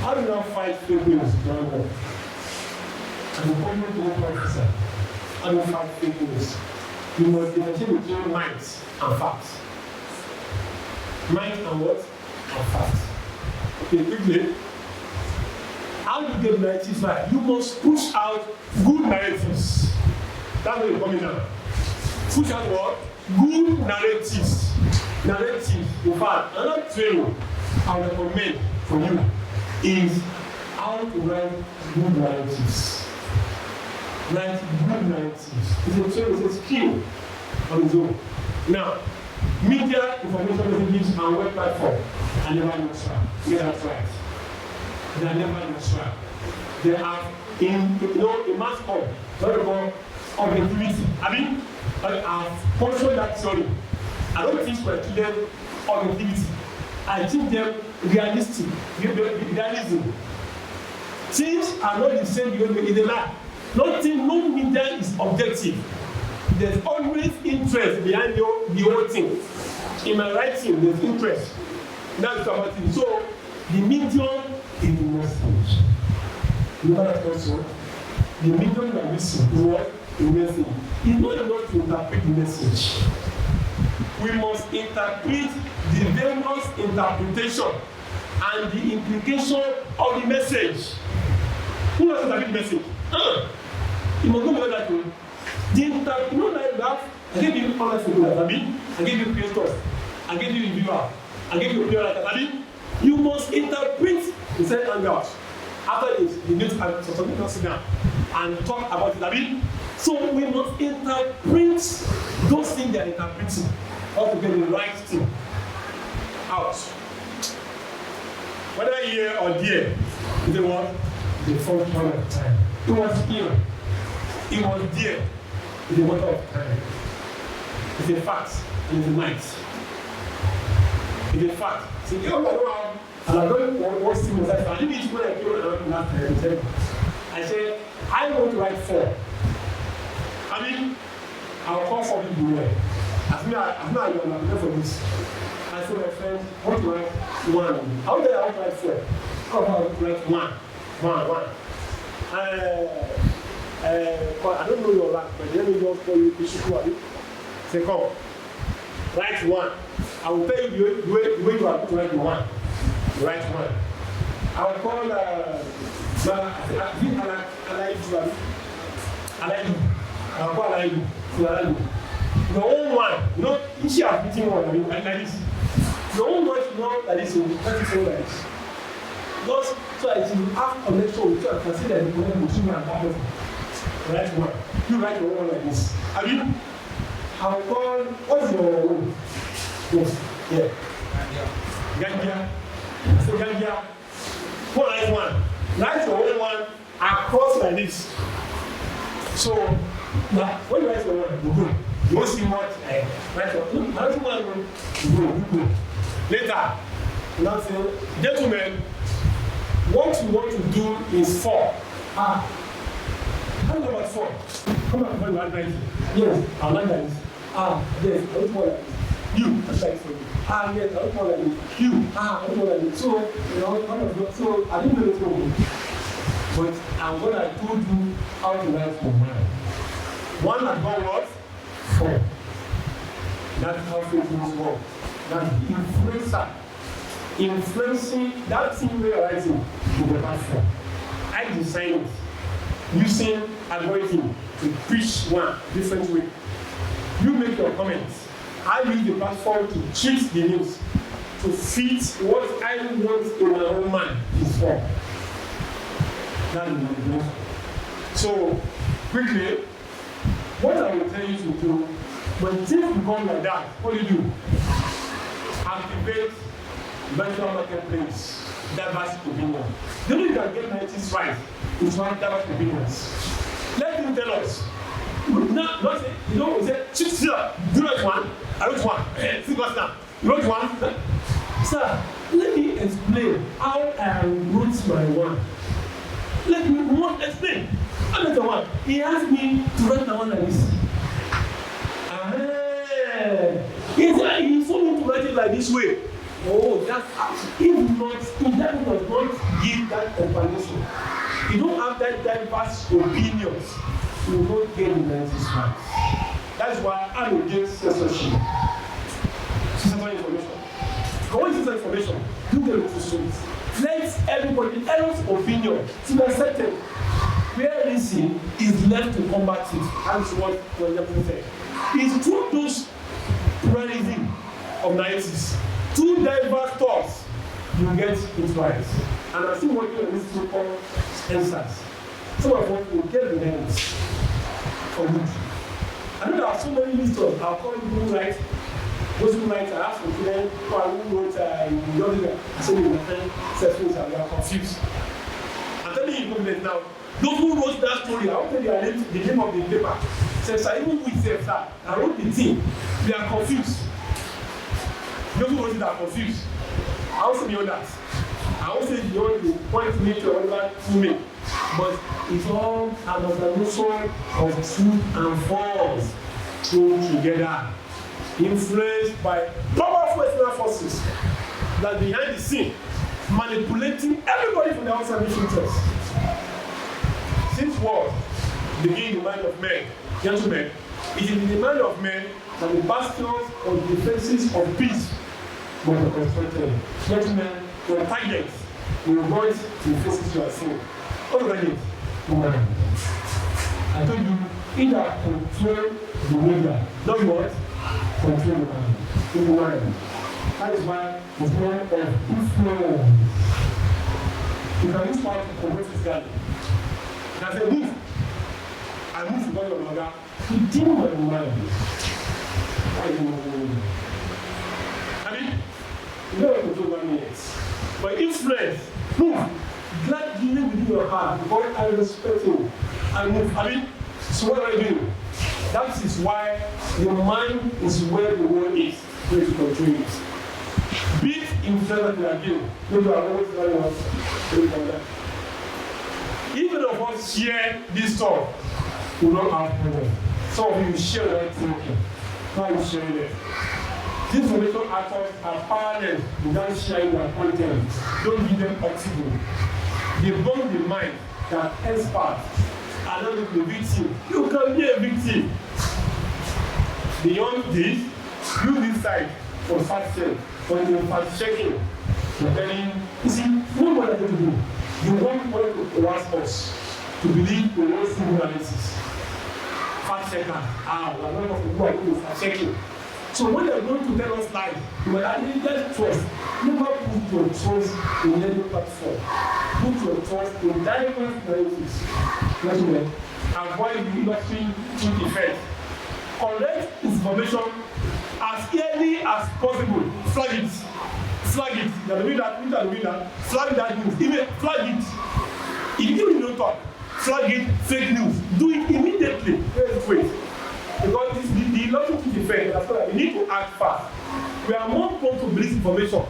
How do you now fight fake news? As a public officer, how do you fight fake news? You must differentiate between minds and facts. Mind and what? And facts. Okay, quickly. How do you get narratives right? You must push out good narratives. That's what you're coming now. Push out what? Good narratives. Narratives. In fact, another training I recommend for you is how to write good narratives. Write good narratives. It's a training, it's a skill on its own. Now, media information messages and web platform are never neutral. Get that right. They are never neutral. They are in mass form, what we call objectivity. I've portioned that theory. I don't teach my students objectivity. I teach them realistic, realism. Things are not the same in the lie. No media is objective. There's always interest behind the whole thing. In my writing, there's interest. That's about it. So the medium is the message. You know that also? The medium that we see is what? The message. It's not enough to interpret the message. We must interpret the various interpretation and the implication of the message. Who knows interpret the message? You must know that way. You know like that, I gave you honest information, I gave you creators, I gave you reviewer, I gave you opinion writer, you must interpret the same angle. After this, you need to something to sit down and talk about it. So we must interpret those things they are interpreting, how to get the right thing out. Whether here or there, is the what? The first one of time. It was here. It was there. It's a matter of time. It's a fact and it's a night. It's a fact. See, you don't know and I don't want to see myself. I didn't need to when I came around last time. I said, I want to write 4. I'll call 4 people here. As me, I'm there for this. I said, my friend, I want to write 1. How dare I want to write 4? How about write 1? I don't know your rank, but let me just call you Ishiku. Say, come. Write 1. I will tell you the way you are going to write the 1. Write 1. I will call I'll call Alaidu. Your own one. You know, each year I'm meeting one like this. Your own one should not like this. You can't say like this. Just so that you have connection with you and consider the connection between you and that person. Write 1. You write your own like this. I'll call, what's your own? Yes. Yeah. Gambia. I say Gambia. Go write 1. Write your own one across like this. So, now, when you write your one, you go. You won't see what write your one. I don't want to go. Later, you now say, gentlemen, what you want to do is 4. How about 4? Come on, when you write it. Yes, I'll write like this. Yes, I don't want like this. You, that's like so. Yes, I don't want like this. You, I don't want like this. So, so I didn't know this one. But I'm going to told you how to write for 1 has gone what? 4. That's how fake news work. That's influencer. Influencing that thing we are writing to the platform. I designed it using algorithm to preach one different way. You make your comments. I use the platform to treat the news to fit what I want in my own mind is for. That is my goal. So, quickly, what I will tell you to do, when things become like that, what do? Activate virtual marketplace, diverse opinion. The only you can get narratives right is one diverse opinions. Let him tell us. Not say, we say, sir, do not one. I wrote 1. See what's now. You wrote 1. Sir, let me explain how I wrote my 1. Let me explain. Another one. He asked me to write my 1 like this. He told me to write it like this way. Oh, that's if that does not give that explanation, you don't have that diverse opinions, you will not get the 90s right. That's why I'm against censorship. Censoring information. When you censor information, do get it to truth. Let everybody else's opinion to be accepted. Where reason is left to combat it. That's what the said. It's through those pluralism of 90s, two diverse thoughts, you get it right. And I'm still working on these so-called answers. Some of us will get the names for good. I know there are so many listers. I'll call people who write. Those who write, I ask for them who wrote in the I said, my friend, successful, and we are confused. I'm telling you confident now. Those who wrote that story, I will tell you the name of the paper. Says, even with them, sir, I wrote the thing. We are confused. Those who wrote it are confused. I also know that. I also say you want to point me to another to me. But it's all an observation of truth and false thrown together, influenced by powerful external forces that behind the scene manipulating everybody from the outside interest. Since war begin in the mind of men, gentlemen, it is in the mind of men that the bastions or defenses of peace were constructed. Gentlemen, your targets will avoid the faces you are seeing. What do I need? Woman. I told you, either control the media, not what? Control the man. In the mind. That is why it's more of influence. You can use power to promote this guy. And I say, move. I move to God your mother. He didn't want to mind. Why is he not doing it? I mean, you don't have to do 1 minute. But influence, move. Glad you live within your heart. God, I respect you. I move. I mean, so what do I do? That is why your mind is where the world is, where to control it. Be it influence that you are given. Maybe I always very well. Even of us share this stuff, we don't have problem. Some of you share that thinking. How you share it? These information actors are powerless without sharing their content. Don't give them oxygen. They burn the mind that experts are not the victim. You can be a victim. Beyond this, use this side for fact check. When you're fact checking, you're telling, you see, what are they going to do? You want people to ask us to believe in one single analysis. Fact checker. A lot of people are doing fact checking. So when they're going to tell us lies, you will just trust. Never put your trust in any platform. Put your trust in diverse narratives. Gentlemen, avoid the industry to effect. Collect information as early as possible. Flag it. Flag it. You are the winner. Flag that news. Even flag it. If you don't talk, flag it. Fake news. Do it immediately. Wait. Because the logic to defend, that's why we need to act fast. We are more prone to believe information,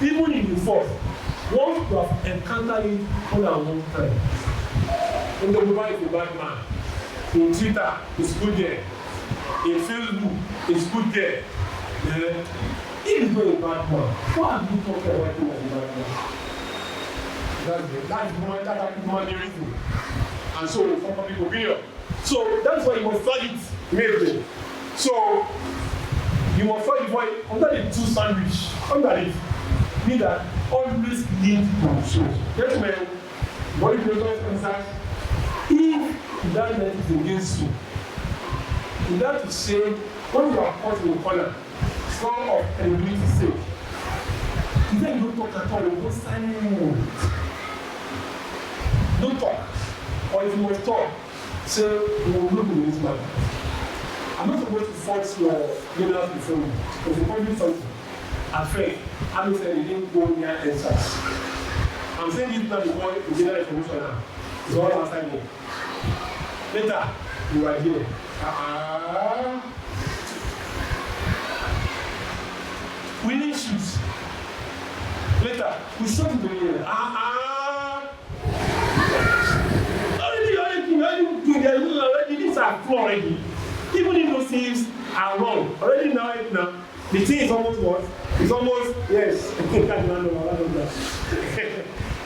even in the force. Once you have encountered it more than one time. In the mobile is a bad man. In Twitter, it's good there. In Facebook, it's good there. If it's not a bad man, why are you talking about him as a bad man? That's the reason. And so, for public opinion. So, that's why you must flag it immediately. So, you must flag it for under the two sandwich. Under it, mean that always lead to truth. Gentlemen, body builders concerned, if that net is against you, you have to say, when you are caught in the corner, some of credibility's sake, you then don't talk at all, you go silent. Don't talk. Or if you must talk, say, you will look in this man. I'm not supposed to force your general before you. Because you can't do something. At first, I'm saying you didn't go near answers. I'm saying this now before you general information now. It's all outside me. Later, you are here. We need shoes. Later, we shot into the air. Already, these are flawed already. Even if those things are wrong, already now, The thing is almost what? It's almost, yes.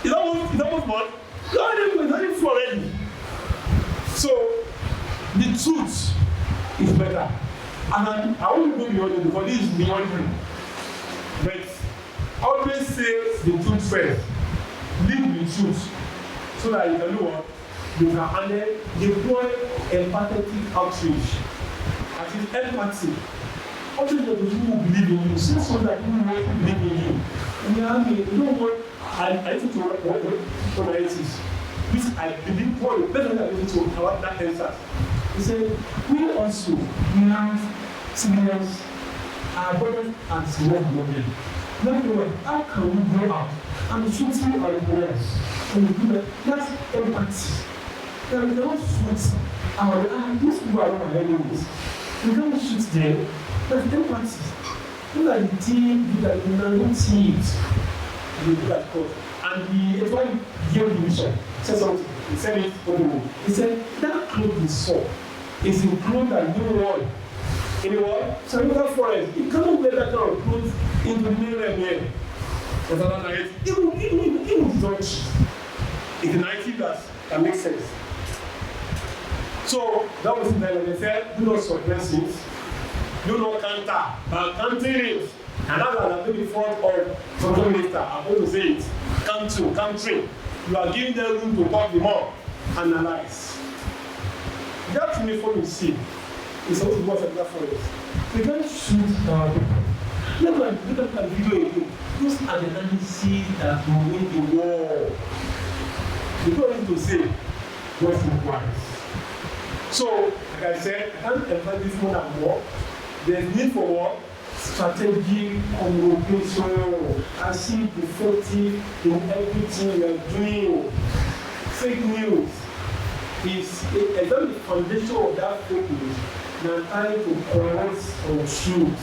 It's almost what? It's not even already. So, the truth is better. And I won't go beyond it because this is beyond me. But I always say the truth first. Live the truth. So that you can know what? You can handle, deploy empathetic outreach. That is empathy. Also, the people who believe in you, say so that people who believe in you. And you don't want, I need to work on analysis. Which I believe for the better than I need to about that answer. He said, we also have civilians, our brothers and sisters globally. Let me know, how can we go out and shooting our parents? And do that. That's empathy. Now we cannot shoot our these people are not our enemies. We can't shoot them. That's empathy. Look at the team, look at the non team. You do that code. And the one gave the mission. Said something. He said it on the road. He said that cloth you saw is a cloth that no one in the world, Senegal forest, you cannot wear that kind of clothes in the middle of the air. Even Dutch. It's an IT that makes sense. So that was it. They said, do not suppress it, do not counter, but counter it. And that's what I'm in front of some minister. I'm going to say it. Country. You are giving them room to talk the more, analyze. That uniform you see is supposed to go outside that forest. We can't shoot our people. Look at the video again. Those are the analyses that will win the war. You don't need to say what's required. So, like I said, I can't emphasize this more and more. There's need for what? Strategic communication. I see effective in everything you're doing. Fake news is the foundation of that fake news. They're trying to correct some truth.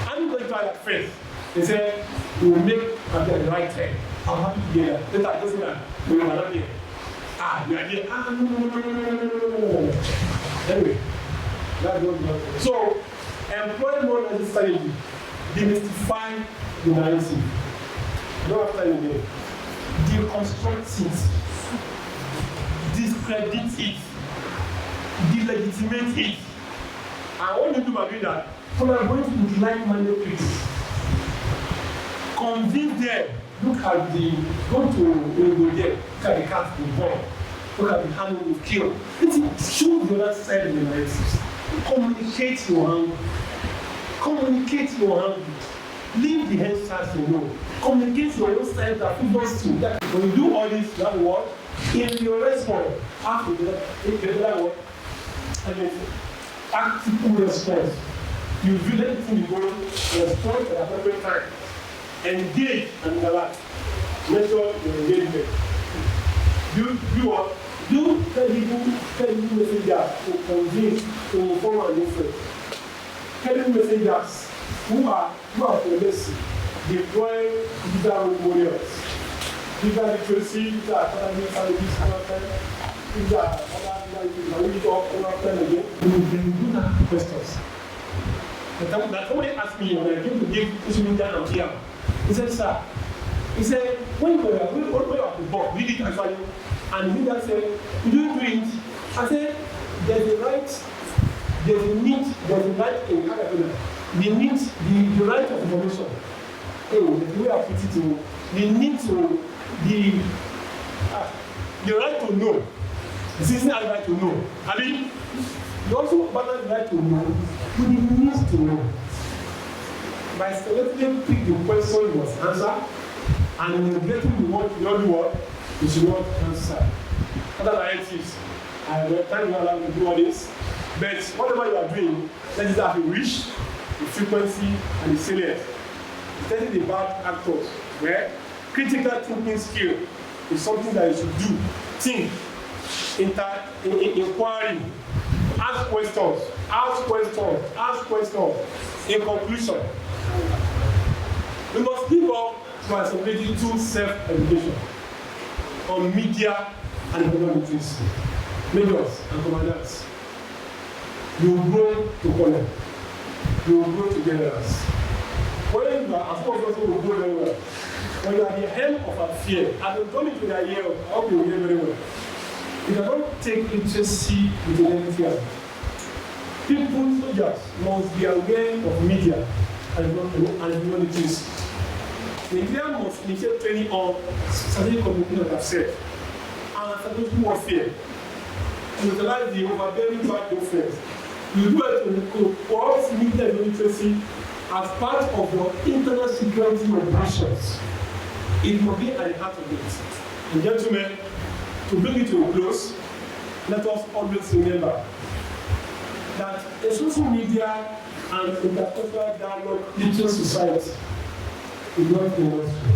I'm going to try that first. They say, we will make the right time. I'm happy to get that. Later, just that we are not here. We are here. No. Anyway, that's what we are. So, employ more than this strategy. Demystify the narrative. Don't have time again. Deconstruct it. Discredit it. Delegitimate it. I want you to agree that collaborate with like-minded people. Convince them. Look at go to there, look at the cat with born. Look at the hand with kill. Show the other side of the narrative. Communicate your angle. Communicate your angle. Leave the head start to know. Communicate your own side that people see. When you do all this, that work, in your response, after that work, active response. You will let the thing go, respond at the appropriate time. Engage and interact. Make sure you engage them. Do what? Do tell people messengers to convince, to inform and influence. Telling messengers who are progressive, deploy digital role models. Digital literacy, digital academic services, these are other things that we talk about again. We do not questions. That somebody asked me when I came to give social media and here. He said, sir, when we are at the board, we did actually, and he said, you do it. I said, there's a right, there's a need, there's a right in academia. The need, the right of information. The way I put it to, the need to, the right to know. The citizen has the right to know. I mean, you also balance the right to know, but the needs to know. By selectively pick the question you must answer, and neglecting the one you don't do what you should not answer. Other narratives, I have time to allow you to do all this, but whatever you are doing, let it have a reach, the frequency, and the salience. Studying the bad actors, where critical thinking skill is something that you should do. Think, inquiry, ask questions. In conclusion, we must give up responsibility to self-education on media and economic literacy. Majors and commandants, you grow to collect. you will grow together. When you are, as one person will grow very well. When you are at the helm of affair, and you come into the year, I hope you will hear very well. You cannot take literacy with a negative hand. People, soldiers, must be aware of media and knowledge. Nigeria must initiate training on strategic communication, like I've said, and strategic warfare. Utilize the overbearing battlefield. You do it to co-opt media literacy as part of your internal security operations. It will be at the heart of it. And gentlemen, to bring it to a close, let us always remember that a social media and intercultural dialogue literacy society is not a luxury.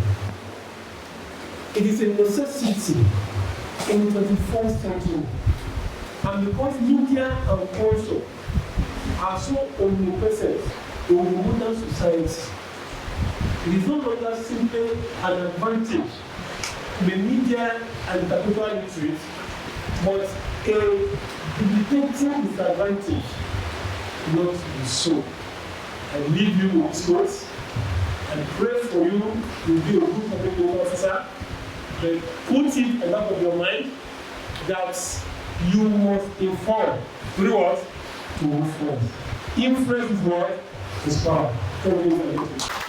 It is a necessity in the 21st century. And because media and culture are so omnipresent in the modern society, it is no longer simply an advantage to be media and intercultural literate, but a debilitating disadvantage not to be so. I leave you with this quote and pray for you to be a good public officer, but put it in the back of your mind that you must inform. To do what? To influence. Influence is what? Is power.